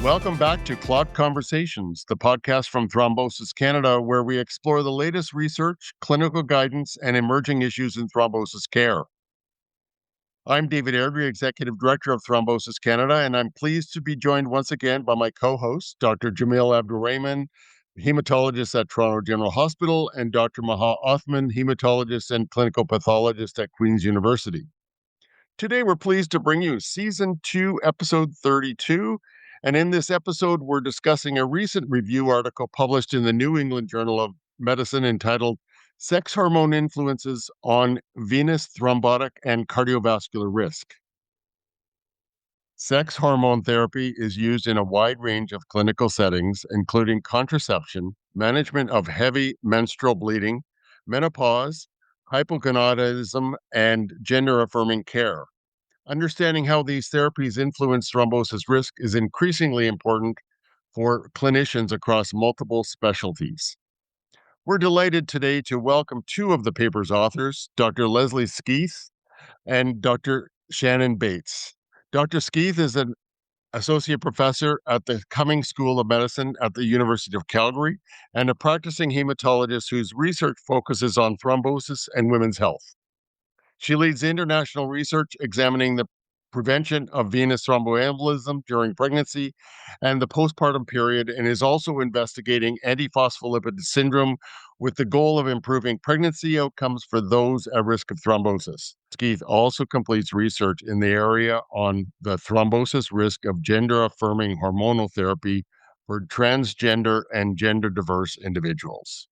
Welcome back to CLOT Conversations, the podcast from Thrombosis Canada, where we explore the latest research, clinical guidance, and emerging issues in thrombosis care. I'm David Airdrie, Executive Director of Thrombosis Canada, and I'm pleased to be joined once again by my co-host, Dr. Jameel Abdulrehman, hematologist at Toronto General Hospital, and Dr. Maha Othman, hematologist and clinical pathologist at Queen's University. Today, we're pleased to bring you Season 2, Episode 32. And in this episode, we're discussing a recent review article published in the New England Journal of Medicine entitled Sex Hormone Influences on Venous, Thrombotic, and Cardiovascular Risk. Sex hormone therapy is used in a wide range of clinical settings, including contraception, management of heavy menstrual bleeding, menopause, hypogonadism, and gender-affirming care. Understanding how these therapies influence thrombosis risk is increasingly important for clinicians across multiple specialties. We're delighted today to welcome two of the paper's authors, Dr. Leslie Skeith and Dr. Shannon Bates. Dr. Skeith is an associate professor at the Cummings School of Medicine at the University of Calgary and a practicing hematologist whose research focuses on thrombosis and women's health. She leads international research examining the prevention of venous thromboembolism during pregnancy and the postpartum period, and is also investigating antiphospholipid syndrome with the goal of improving pregnancy outcomes for those at risk of thrombosis. Skeith also completes research in the area on the thrombosis risk of gender-affirming hormonal therapy for transgender and gender-diverse individuals.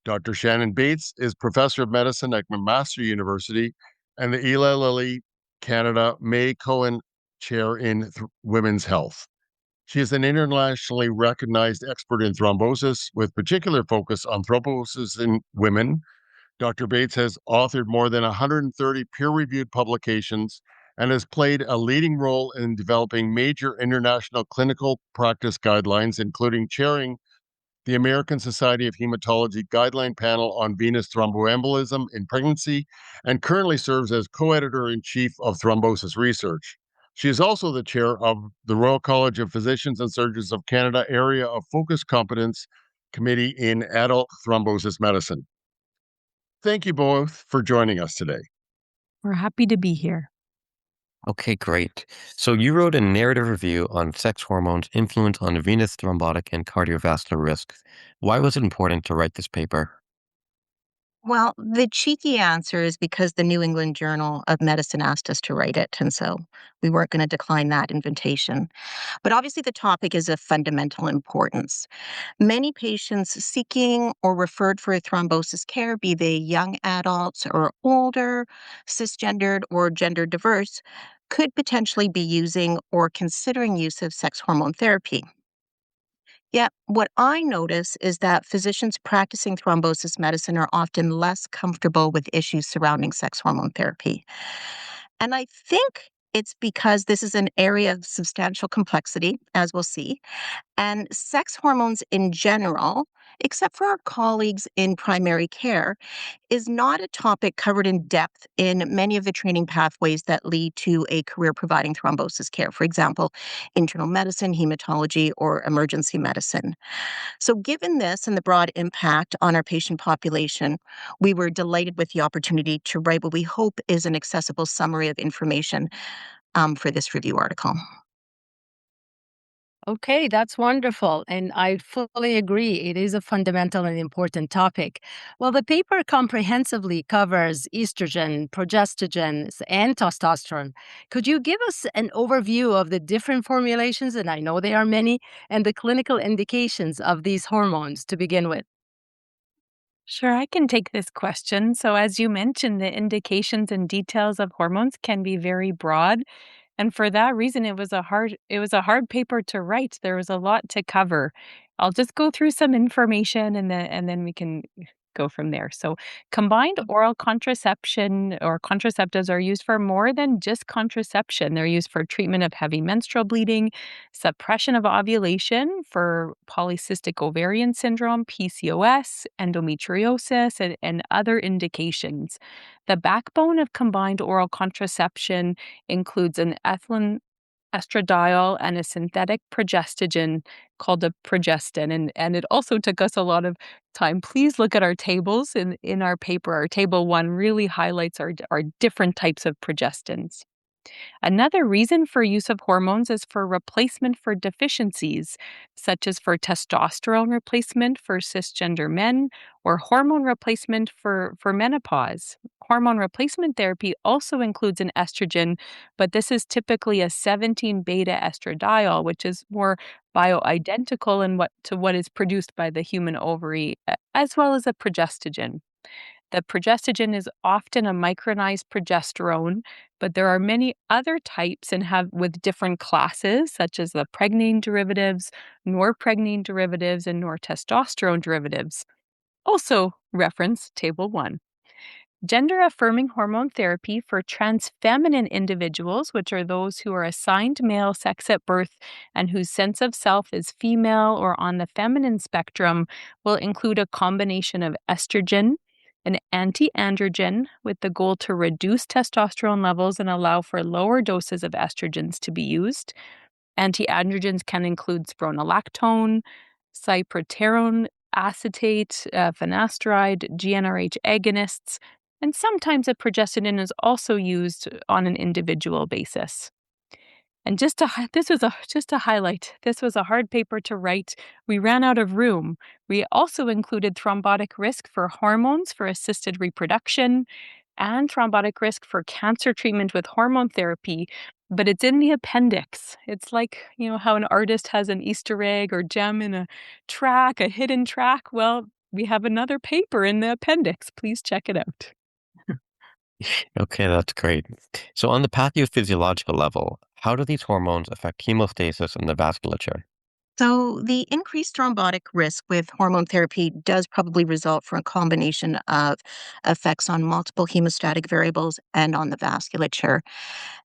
Dr. Shannon Bates is professor of medicine at McMaster University and the Eli Lilly Canada May Cohen Chair in Women's Health. She is an internationally recognized expert in thrombosis with particular focus on thrombosis in women. Dr. Bates has authored more than 130 peer-reviewed publications and has played a leading role in developing major international clinical practice guidelines, including chairing the American Society of Hematology Guideline Panel on Venous Thromboembolism in Pregnancy, and currently serves as co-editor-in-chief of Thrombosis Research. She is also the chair of the Royal College of Physicians and Surgeons of Canada Area of Focus Competence Committee in Adult Thrombosis Medicine. Thank you both for joining us today. We're happy to be here. Okay, great. So you wrote a narrative review on sex hormones' influence on venous thrombotic and cardiovascular risk. Why was it important to write this paper? Well, the cheeky answer is because the New England Journal of Medicine asked us to write it, and so we weren't going to decline that invitation. But obviously, the topic is of fundamental importance. Many patients seeking or referred for thrombosis care, be they young adults or older, cisgendered or gender diverse, could potentially be using or considering use of sex hormone therapy. Yet, what I notice is that physicians practicing thrombosis medicine are often less comfortable with issues surrounding sex hormone therapy. And I think it's because this is an area of substantial complexity, as we'll see, and sex hormones in general, except for our colleagues in primary care, is not a topic covered in depth in many of the training pathways that lead to a career providing thrombosis care. For example, internal medicine, hematology, or emergency medicine. So given this and the broad impact on our patient population, we were delighted with the opportunity to write what we hope is an accessible summary of information for this review article. Okay, that's wonderful. And I fully agree. It is a fundamental and important topic. Well, the paper comprehensively covers estrogen, progestogens, and testosterone. Could you give us an overview of the different formulations, and I know there are many, and the clinical indications of these hormones to begin with? Sure, I can take this question. So, as you mentioned, the indications and details of hormones can be very broad, and for that reason, it was a hard paper to write. There was a lot to cover. I'll just go through some information, and then we can go from there. So, combined oral contraception or contraceptives are used for more than just contraception. They're used for treatment of heavy menstrual bleeding, suppression of ovulation for polycystic ovarian syndrome, PCOS, endometriosis, and other indications. The backbone of combined oral contraception includes an ethylene estradiol and a synthetic progestogen called a progestin. And it also took us a lot of time. Please look at our tables in our paper. Our table 1 really highlights our different types of progestins. Another reason for use of hormones is for replacement for deficiencies, such as for testosterone replacement for cisgender men or hormone replacement for menopause. Hormone replacement therapy also includes an estrogen, but this is typically a 17 beta estradiol, which is more bioidentical to what is produced by the human ovary, as well as a progestogen. The progestogen is often a micronized progesterone, but there are many other types and have with different classes, such as the pregnane derivatives, norpregnane derivatives, and nortestosterone derivatives. Also reference Table 1. Gender-affirming hormone therapy for trans feminine individuals, which are those who are assigned male sex at birth and whose sense of self is female or on the feminine spectrum, will include a combination of estrogen, an anti-androgen with the goal to reduce testosterone levels and allow for lower doses of estrogens to be used. Anti-androgens can include spironolactone, cyproterone acetate, finasteride, GnRH agonists, and sometimes a progestogen is also used on an individual basis. And just to highlight, this was a hard paper to write. We ran out of room. We also included thrombotic risk for hormones for assisted reproduction and thrombotic risk for cancer treatment with hormone therapy, but it's in the appendix. It's like, how an artist has an Easter egg or gem in a track, a hidden track. Well, we have another paper in the appendix. Please check it out. Okay, that's great. So on the pathophysiological level, how do these hormones affect hemostasis in the vasculature? So, the increased thrombotic risk with hormone therapy does probably result from a combination of effects on multiple hemostatic variables and on the vasculature.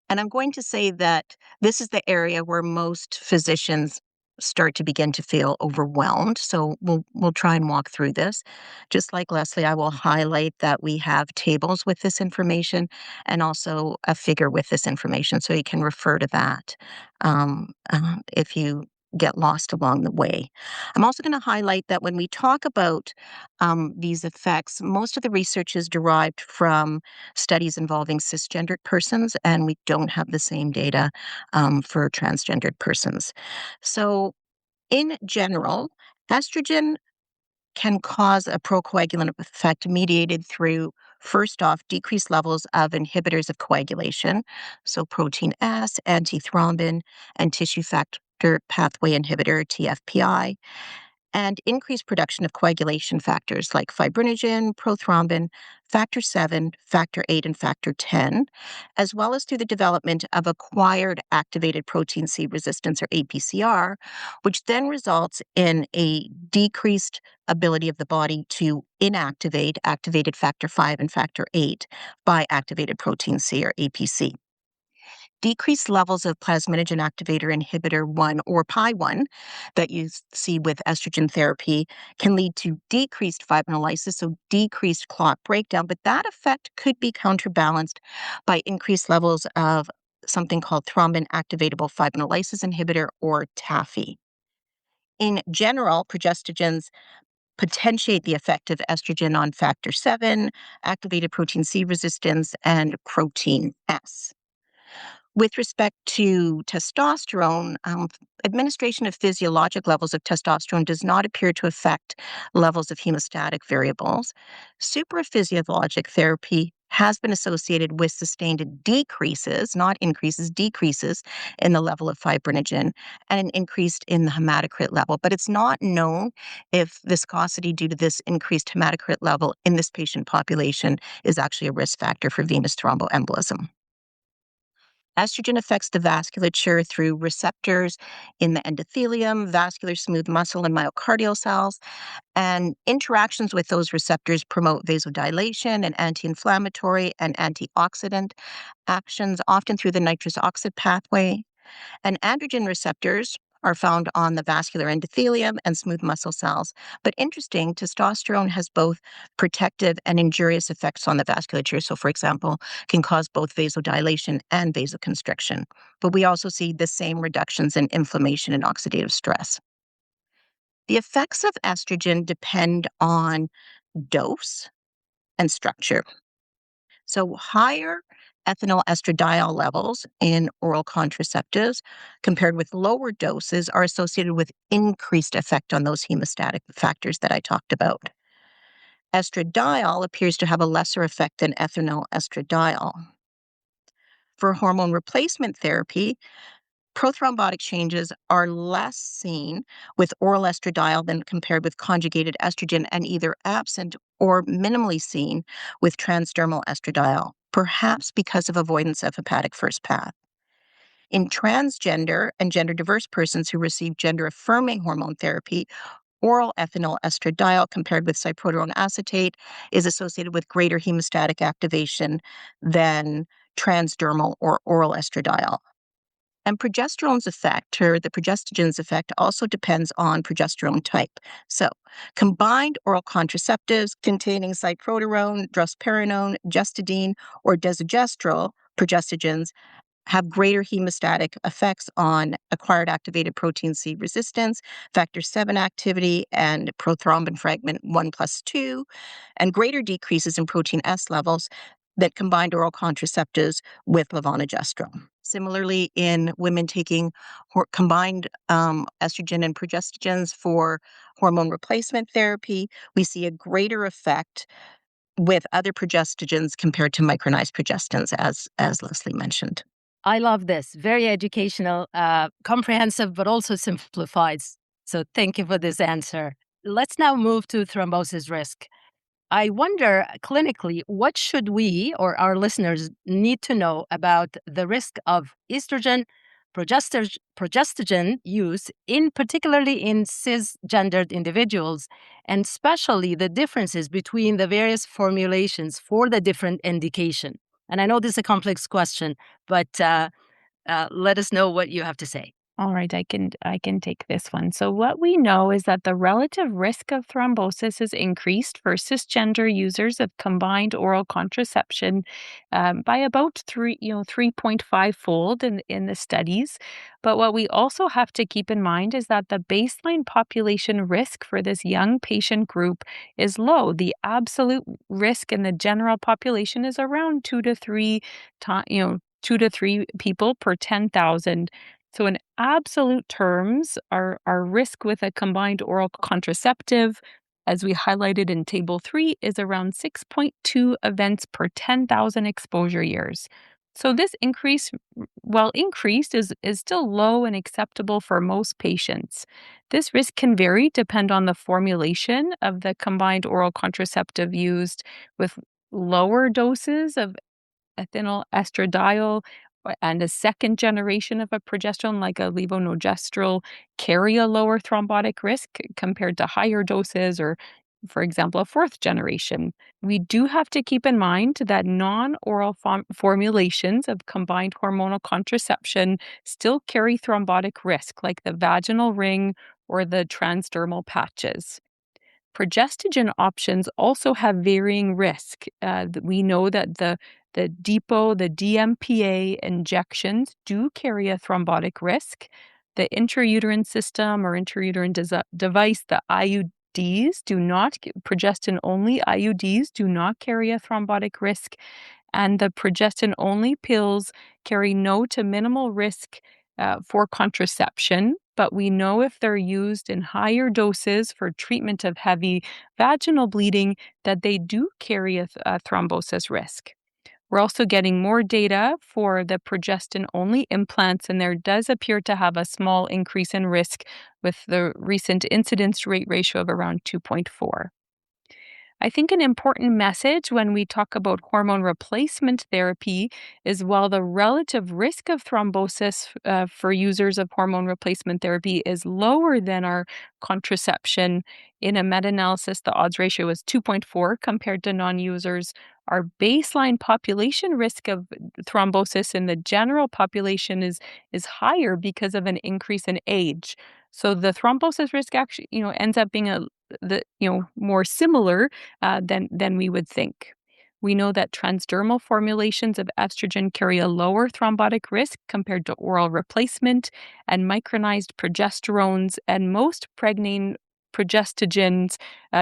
And I'm going to say that this is the area where most physicians start to begin to feel overwhelmed. So we'll try and walk through this. Just like Leslie, I will highlight that we have tables with this information and also a figure with this information, so you can refer to that if you get lost along the way. I'm also going to highlight that when we talk about these effects, most of the research is derived from studies involving cisgendered persons, and we don't have the same data for transgendered persons. So, in general, estrogen can cause a procoagulant effect mediated through, first off, decreased levels of inhibitors of coagulation, so protein S, antithrombin, and tissue factor pathway inhibitor, TFPI, and increased production of coagulation factors like fibrinogen, prothrombin, factor 7, factor 8, and factor 10, as well as through the development of acquired activated protein C resistance, or APCR, which then results in a decreased ability of the body to inactivate activated factor 5 and factor 8 by activated protein C, or APC. Decreased levels of plasminogen activator inhibitor 1, or PI1, that you see with estrogen therapy can lead to decreased fibrinolysis, so decreased clot breakdown, but that effect could be counterbalanced by increased levels of something called thrombin activatable fibrinolysis inhibitor, or TAFI. In general, progestogens potentiate the effect of estrogen on factor 7, activated protein C resistance, and protein S. With respect to testosterone, administration of physiologic levels of testosterone does not appear to affect levels of hemostatic variables. Supraphysiologic therapy has been associated with sustained decreases, not increases, decreases in the level of fibrinogen and an increase in the hematocrit level. But it's not known if viscosity due to this increased hematocrit level in this patient population is actually a risk factor for venous thromboembolism. Estrogen affects the vasculature through receptors in the endothelium, vascular smooth muscle, and myocardial cells. And interactions with those receptors promote vasodilation and anti-inflammatory and antioxidant actions, often through the nitrous oxide pathway. And androgen receptors are found on the vascular endothelium and smooth muscle cells. But interesting, testosterone has both protective and injurious effects on the vasculature. So, for example, can cause both vasodilation and vasoconstriction. But we also see the same reductions in inflammation and oxidative stress. The effects of estrogen depend on dose and structure. So, higher ethinyl estradiol levels in oral contraceptives compared with lower doses are associated with increased effect on those hemostatic factors that I talked about. Estradiol appears to have a lesser effect than ethinyl estradiol. For hormone replacement therapy, prothrombotic changes are less seen with oral estradiol than compared with conjugated estrogen, and either absent or minimally seen with transdermal estradiol, perhaps because of avoidance of hepatic first path. In transgender and gender diverse persons who receive gender-affirming hormone therapy, oral ethinyl estradiol compared with cyproterone acetate is associated with greater hemostatic activation than transdermal or oral estradiol. And progesterone's effect, or the progestogens effect, also depends on progesterone type. So, combined oral contraceptives containing cyproterone, drospirenone, gestodine, or desogestrel progestogens have greater hemostatic effects on acquired activated protein C resistance, factor VII activity, and prothrombin fragment 1+2, and greater decreases in protein S levels that combined oral contraceptives with levonorgestrel. Similarly, in women taking combined estrogen and progestogens for hormone replacement therapy, we see a greater effect with other progestogens compared to micronized progestins, as Leslie mentioned. I love this. Very educational, comprehensive, but also simplified. So thank you for this answer. Let's now move to thrombosis risk. I wonder clinically, what should we or our listeners need to know about the risk of estrogen, progestogen use, particularly in cisgendered individuals, and especially the differences between the various formulations for the different indication? And I know this is a complex question, but let us know what you have to say. All right, I can take this one. So what we know is that the relative risk of thrombosis is increased for cisgender users of combined oral contraception by about 3.5-fold in the studies. But what we also have to keep in mind is that the baseline population risk for this young patient group is low. The absolute risk in the general population is around 2 to 3 people per 10,000. So in absolute terms, our risk with a combined oral contraceptive, as we highlighted in Table 3, is around 6.2 events per 10,000 exposure years. So this increase, while increased, is still low and acceptable for most patients. This risk can vary depend on the formulation of the combined oral contraceptive used, with lower doses of ethinyl estradiol and a second generation of a progesterone like a levonorgestrel carry a lower thrombotic risk compared to higher doses or, for example, a fourth generation. We do have to keep in mind that non-oral formulations of combined hormonal contraception still carry thrombotic risk, like the vaginal ring or the transdermal patches. Progestogen options also have varying risk. We know that the depot, the DMPA injections do carry a thrombotic risk. The intrauterine system or intrauterine device, the IUDs, progestin-only IUDs do not carry a thrombotic risk. And the progestin-only pills carry no to minimal risk for contraception, but we know if they're used in higher doses for treatment of heavy vaginal bleeding that they do carry a thrombosis risk. We're also getting more data for the progestin-only implants, and there does appear to have a small increase in risk with the recent incidence rate ratio of around 2.4. I think an important message when we talk about hormone replacement therapy is while the relative risk of thrombosis for users of hormone replacement therapy is lower than our contraception, in a meta-analysis, the odds ratio was 2.4 compared to non-users. Our baseline population risk of thrombosis in the general population is higher because of an increase in age. So the thrombosis risk actually, ends up being more similar than we would think. We know that transdermal formulations of estrogen carry a lower thrombotic risk compared to oral replacement, and micronized progesterones and most pregnant progestogens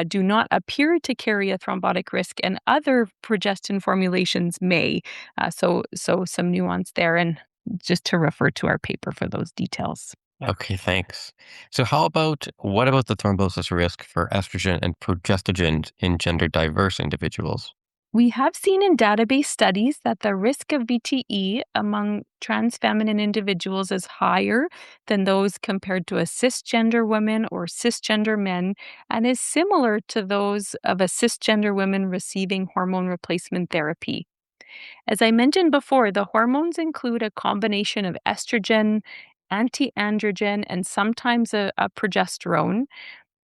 do not appear to carry a thrombotic risk, and other progestin formulations may. So some nuance there, and just to refer to our paper for those details. Okay, thanks. So what about the thrombosis risk for estrogen and progestogens in gender diverse individuals? We have seen in database studies that the risk of VTE among trans feminine individuals is higher than those compared to a cisgender woman or cisgender men, and is similar to those of a cisgender woman receiving hormone replacement therapy. As I mentioned before, the hormones include a combination of estrogen, anti-androgen, and sometimes a progesterone.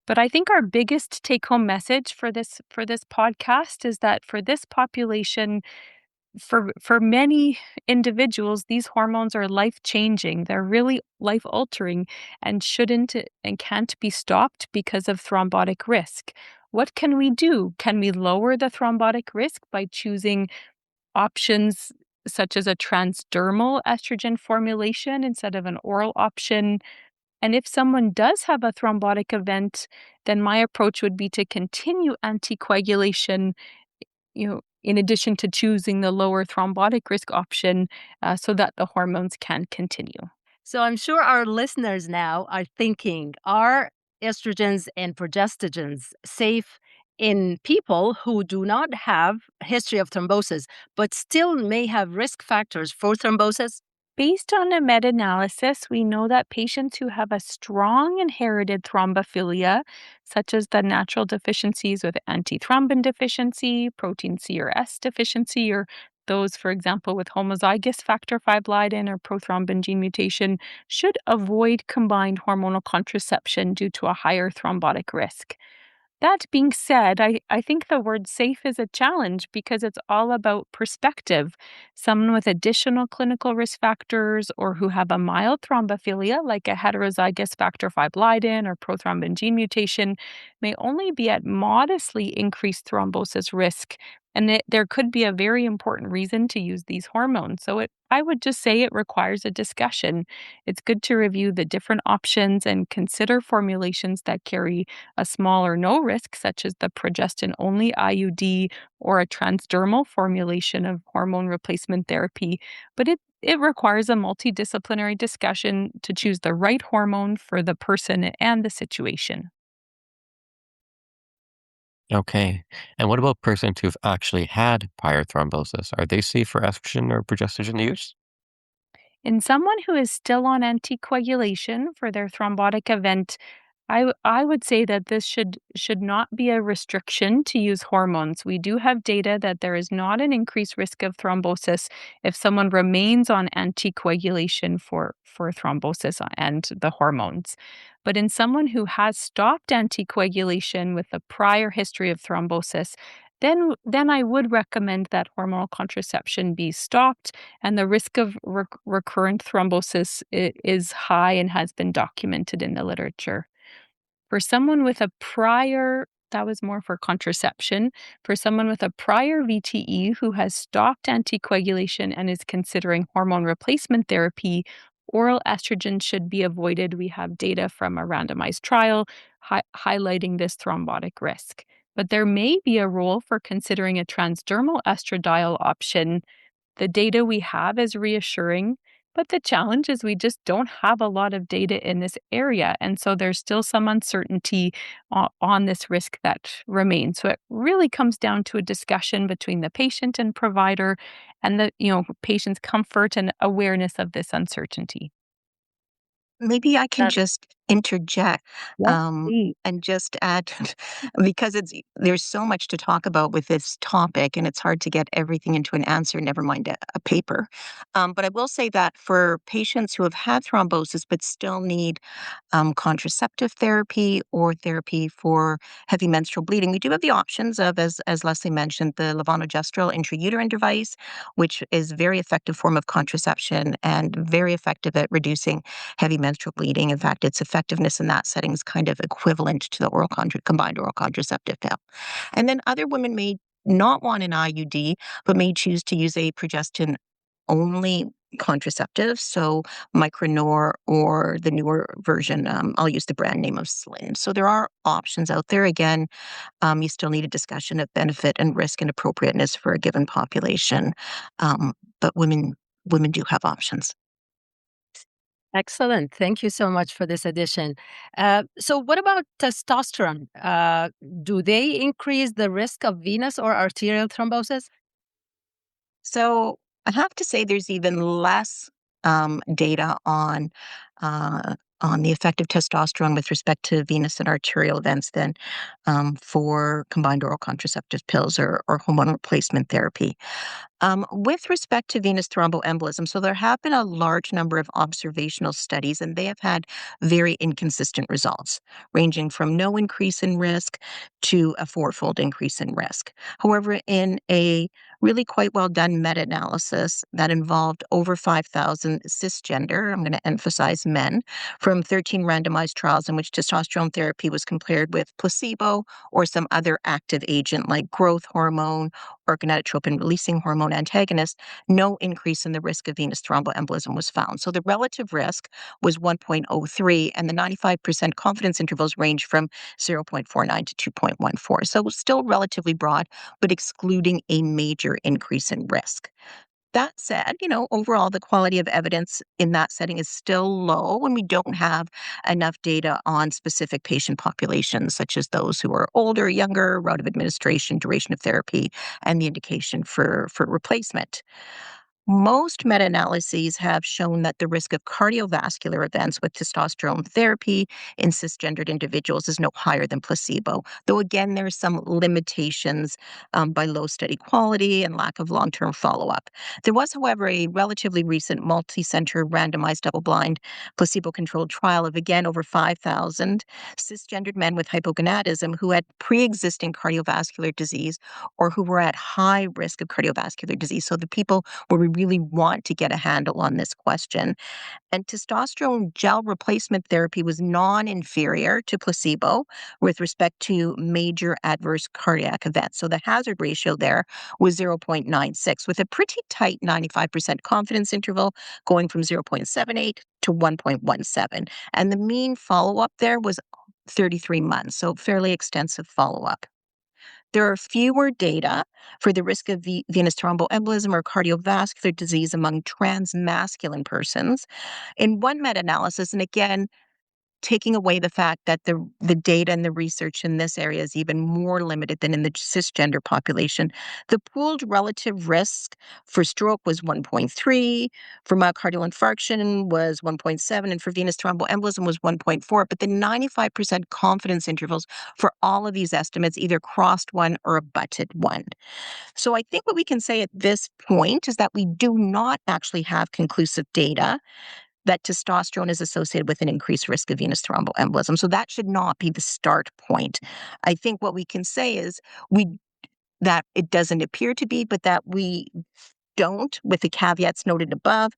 But I think our biggest take-home message for this podcast is that for this population, for many individuals, these hormones are life-changing. They're really life-altering and shouldn't and can't be stopped because of thrombotic risk. What can we do? Can we lower the thrombotic risk by choosing options such as a transdermal estrogen formulation instead of an oral option? And if someone does have a thrombotic event, then my approach would be to continue anticoagulation, in addition to choosing the lower thrombotic risk option, so that the hormones can continue. So I'm sure our listeners now are thinking, are estrogens and progestogens safe in people who do not have a history of thrombosis, but still may have risk factors for thrombosis? Based on a meta-analysis, we know that patients who have a strong inherited thrombophilia, such as the natural deficiencies with antithrombin deficiency, protein C or S deficiency, or those, for example, with homozygous factor V Leiden or prothrombin gene mutation, should avoid combined hormonal contraception due to a higher thrombotic risk. That being said, I think the word safe is a challenge because it's all about perspective. Someone with additional clinical risk factors or who have a mild thrombophilia, like a heterozygous factor V Leiden or prothrombin gene mutation, may only be at modestly increased thrombosis risk. And there could be a very important reason to use these hormones. So I would just say it requires a discussion. It's good to review the different options and consider formulations that carry a small or no risk, such as the progestin-only IUD or a transdermal formulation of hormone replacement therapy. But it requires a multidisciplinary discussion to choose the right hormone for the person and the situation. Okay. And what about persons who've actually had prior thrombosis? Are they safe for estrogen or progestogen use? In someone who is still on anticoagulation for their thrombotic event, I would say that this should not be a restriction to use hormones. We do have data that there is not an increased risk of thrombosis if someone remains on anticoagulation for thrombosis and the hormones. But in someone who has stopped anticoagulation with a prior history of thrombosis, then I would recommend that hormonal contraception be stopped, and the risk of recurrent thrombosis is high and has been documented in the literature. For someone with a prior, that was more for contraception, for someone with a prior VTE who has stopped anticoagulation and is considering hormone replacement therapy, oral estrogen should be avoided. We have data from a randomized trial highlighting this thrombotic risk. But there may be a role for considering a transdermal estradiol option. The data we have is reassuring, but the challenge is we just don't have a lot of data in this area. And so there's still some uncertainty on this risk that remains. So it really comes down to a discussion between the patient and provider and the patient's comfort and awareness of this uncertainty. Maybe I can That just interject Yes, please. and just add because there's so much to talk about with this topic and it's hard to get everything into an answer, never mind a paper. But I will say that for patients who have had thrombosis but still need contraceptive therapy or therapy for heavy menstrual bleeding, we do have the options of, as Leslie mentioned, the levonorgestrel intrauterine device, which is a very effective form of contraception and very effective at reducing heavy menstrual bleeding. In fact, its effectiveness in that setting is kind of equivalent to the combined oral contraceptive pill. And then other women may not want an IUD, but may choose to use a progestin only contraceptive, so Micronor or the newer version. I'll use the brand name of Slin. So there are options out there. Again, you still need a discussion of benefit and risk and appropriateness for a given population, but women do have options. Excellent. Thank you so much for this addition. So, what about testosterone? Do they increase the risk of venous or arterial thrombosis? So I have to say there's even less data on the effect of testosterone with respect to venous and arterial events than for combined oral contraceptive pills or hormone replacement therapy. With respect to venous thromboembolism, so there have been a large number of observational studies, and they have had very inconsistent results, ranging from no increase in risk to a fourfold increase in risk. However, in a really quite well done meta analysis that involved over 5,000 cisgender, I'm going to emphasize men, from 13 randomized trials in which testosterone therapy was compared with placebo or some other active agent like growth hormone or gonadotropin releasing hormone antagonist, no increase in the risk of venous thromboembolism was found. So the relative risk was 1.03, and the 95% confidence intervals range from 0.49 to 2.14. So it was still relatively broad, but excluding a major increase in risk. That said, overall, the quality of evidence in that setting is still low, and we don't have enough data on specific patient populations, such as those who are older, younger, route of administration, duration of therapy, and the indication for replacement. Most meta-analyses have shown that the risk of cardiovascular events with testosterone therapy in cisgendered individuals is no higher than placebo, though again, there are some limitations by low study quality and lack of long-term follow-up. There was, however, a relatively recent multi-center randomized double-blind placebo-controlled trial of, again, over 5,000 cisgendered men with hypogonadism who had pre-existing cardiovascular disease or who were at high risk of cardiovascular disease. So the people where we really want to get a handle on this question. And testosterone gel replacement therapy was non-inferior to placebo with respect to major adverse cardiac events. So the hazard ratio there was 0.96 with a pretty tight 95% confidence interval going from 0.78 to 1.17. And the mean follow-up there was 33 months, so fairly extensive follow-up. There are fewer data for the risk of venous thromboembolism or cardiovascular disease among transmasculine persons. In one meta-analysis, and again, taking away the fact that the data and the research in this area is even more limited than in the cisgender population. The pooled relative risk for stroke was 1.3, for myocardial infarction was 1.7, and for venous thromboembolism was 1.4. But the 95% confidence intervals for all of these estimates either crossed 1 or abutted 1. So I think what we can say at this point is that we do not actually have conclusive data that testosterone is associated with an increased risk of venous thromboembolism. So that should not be the start point. I think what we can say is that it doesn't appear to be, but that we don't, with the caveats noted above,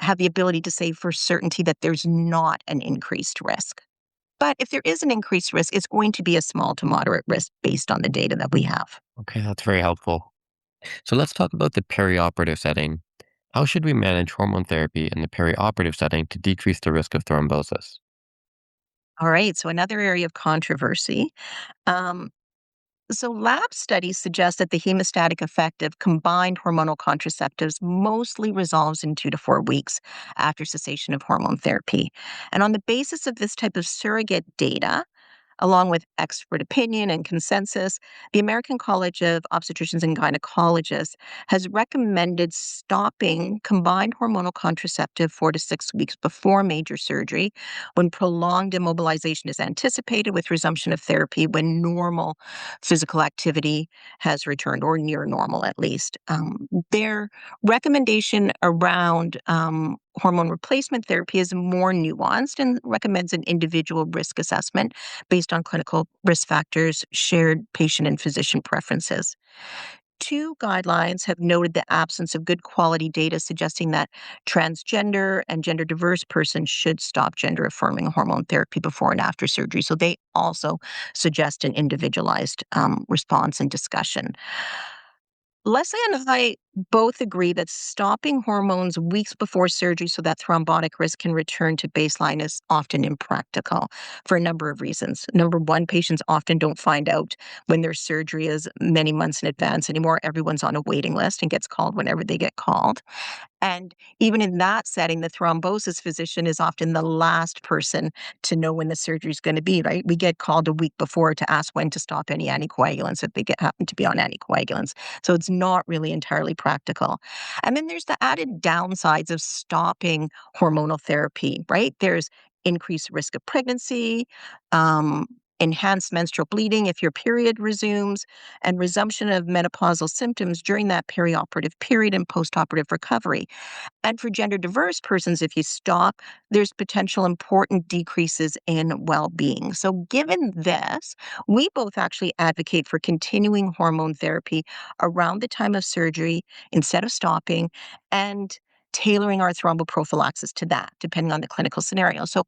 have the ability to say for certainty that there's not an increased risk. But if there is an increased risk, it's going to be a small to moderate risk based on the data that we have. Okay, that's very helpful. So let's talk about the perioperative setting. How should we manage hormone therapy in the perioperative setting to decrease the risk of thrombosis? All right, so another area of controversy. Um, So, lab studies suggest that the hemostatic effect of combined hormonal contraceptives mostly resolves in 2 to 4 weeks after cessation of hormone therapy. And on the basis of this type of surrogate data, along with expert opinion and consensus, the American College of Obstetricians and Gynecologists has recommended stopping combined hormonal contraceptive 4 to 6 weeks before major surgery when prolonged immobilization is anticipated, with resumption of therapy when normal physical activity has returned, or near normal at least. Their recommendation around hormone replacement therapy is more nuanced and recommends an individual risk assessment based on clinical risk factors, shared patient and physician preferences. Two guidelines have noted the absence of good quality data suggesting that transgender and gender diverse persons should stop gender affirming hormone therapy before and after surgery. So they also suggest an individualized response and discussion. Leslie and I both agree that stopping hormones weeks before surgery so that thrombotic risk can return to baseline is often impractical for a number of reasons. Number one, patients often don't find out when their surgery is many months in advance anymore. Everyone's on a waiting list and gets called whenever they get called. And even in that setting, the thrombosis physician is often the last person to know when the surgery is going to be, right? We get called a week before to ask when to stop any anticoagulants if they happen to be on anticoagulants. So it's not really entirely practical. And then there's the added downsides of stopping hormonal therapy, right? There's increased risk of pregnancy, um, enhanced menstrual bleeding if your period resumes, and resumption of menopausal symptoms during that perioperative period and postoperative recovery. And for gender diverse persons, if you stop, there's potential important decreases in well being. So, given this, we both actually advocate for continuing hormone therapy around the time of surgery instead of stopping, and tailoring our thromboprophylaxis to that, depending on the clinical scenario. So,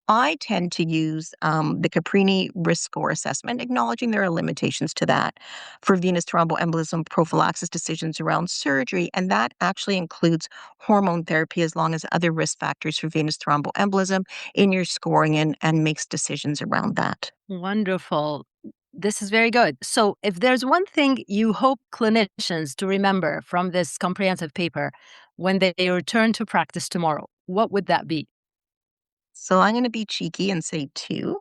I tend to use the Caprini risk score assessment, acknowledging there are limitations to that for venous thromboembolism prophylaxis decisions around surgery. And that actually includes hormone therapy as long as other risk factors for venous thromboembolism in your scoring, and makes decisions around that. Wonderful. This is very good. So, if there's one thing you hope clinicians to remember from this comprehensive paper when they return to practice tomorrow, what would that be? So I'm going to be cheeky and say two.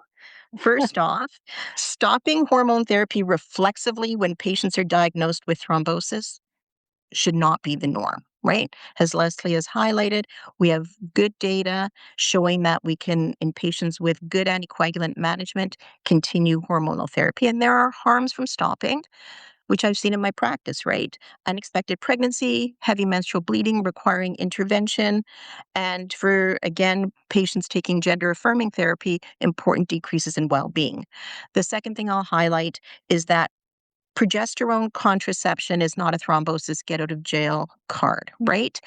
First off, stopping hormone therapy reflexively when patients are diagnosed with thrombosis should not be the norm, right? As Leslie has highlighted, we have good data showing that we can, in patients with good anticoagulant management, continue hormonal therapy. And there are harms from stopping, which I've seen in my practice, right? Unexpected pregnancy, heavy menstrual bleeding requiring intervention, and for, again, patients taking gender affirming therapy, important decreases in well being. The second thing I'll highlight is that progesterone contraception is not a thrombosis get out of jail card, right?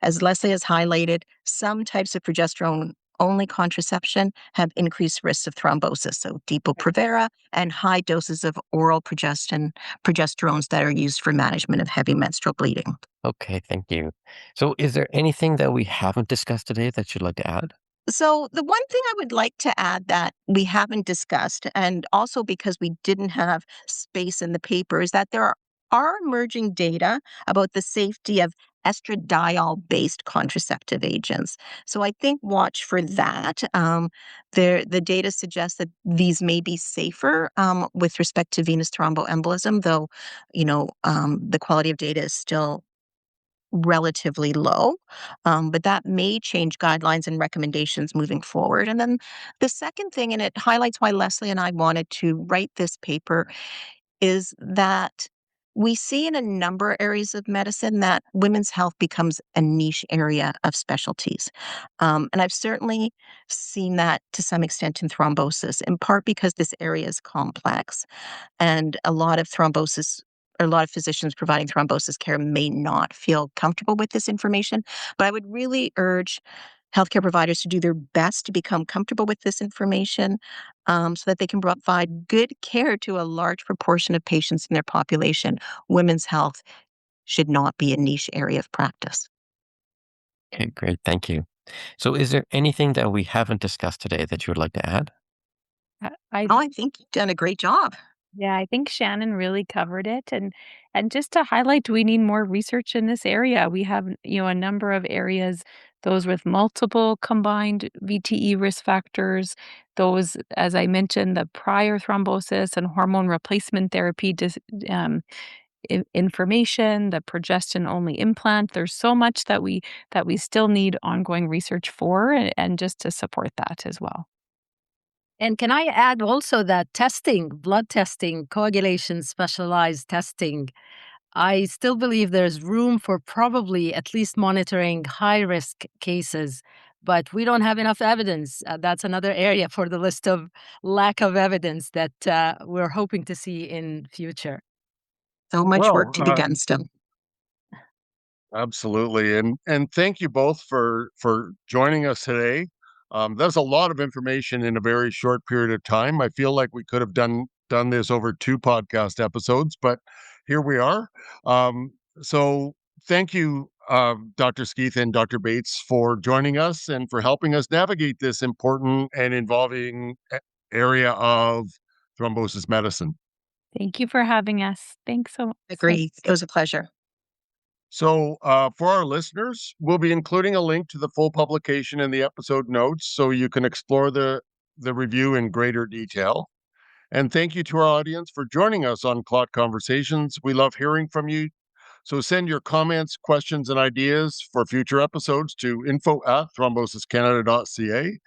As Leslie has highlighted, some types of progesterone only contraception have increased risks of thrombosis. So Depo-Provera and high doses of oral progesterones that are used for management of heavy menstrual bleeding. Okay, thank you. So, is there anything that we haven't discussed today that you'd like to add? So, the one thing I would like to add that we haven't discussed, and also because we didn't have space in the paper, is that are emerging data about the safety of estradiol based contraceptive agents. So, I think watch for that. The data suggests that these may be safer with respect to venous thromboembolism, though, the quality of data is still relatively low, but that may change guidelines and recommendations moving forward. And then the second thing, and it highlights why Leslie and I wanted to write this paper, is that we see in a number of areas of medicine that women's health becomes a niche area of specialties. And I've certainly seen that to some extent in thrombosis, in part because this area is complex and a lot of physicians providing thrombosis care may not feel comfortable with this information. But I would really urge healthcare providers to do their best to become comfortable with this information, so that they can provide good care to a large proportion of patients in their population. Women's health should not be a niche area of practice. Okay, great. Thank you. So, is there anything that we haven't discussed today that you would like to add? I Oh, I think you've done a great job. Yeah, I think Shannon really covered it, and just to highlight, we need more research in this area. We have, a number of areas those with multiple combined VTE risk factors, those, as I mentioned, the prior thrombosis and hormone replacement therapy information, the progestin-only implant. There's so much that we still need ongoing research for, and just to support that as well. And can I add also that testing, blood testing, coagulation specialized testing, I still believe there's room for probably at least monitoring high risk cases, but we don't have enough evidence. That's another area for the list of lack of evidence that we're hoping to see in future. So much Well, work to be done still. Absolutely, and thank you both for joining us today. That's a lot of information in a very short period of time. I feel like we could have done this over 2 podcast episodes, but here we are. So thank you, Dr. Skeith and Dr. Bates, for joining us and for helping us navigate this important and involving area of thrombosis medicine. Thank you for having us. Thanks so much. Agreed. It was a pleasure. So, for our listeners, we'll be including a link to the full publication in the episode notes so you can explore the review in greater detail. And thank you to our audience for joining us on CLOT Conversations. We love hearing from you. So send your comments, questions, and ideas for future episodes to info@thrombosiscanada.ca.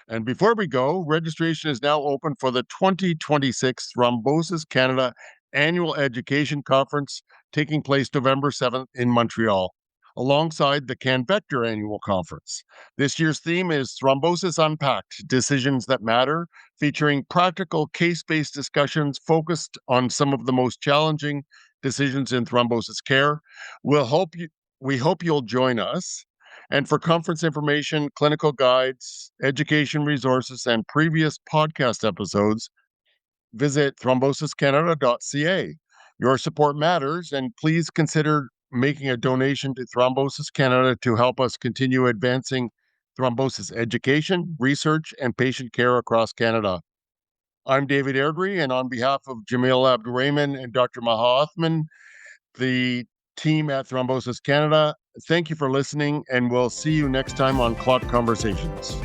And before we go, registration is now open for the 2026 Thrombosis Canada Annual Education Conference taking place November 7th in Montreal, alongside the CanVector Annual Conference. This year's theme is Thrombosis Unpacked, Decisions That Matter, featuring practical case-based discussions focused on some of the most challenging decisions in thrombosis care. We hope you'll join us. And for conference information, clinical guides, education resources, and previous podcast episodes, visit thrombosiscanada.ca. Your support matters, and please consider making a donation to Thrombosis Canada to help us continue advancing thrombosis education, research, and patient care across Canada. I'm David Airdrie, and on behalf of Jameel Abdulrehman and Dr. Maha Othman, the team at Thrombosis Canada, thank you for listening, and we'll see you next time on CLOT Conversations.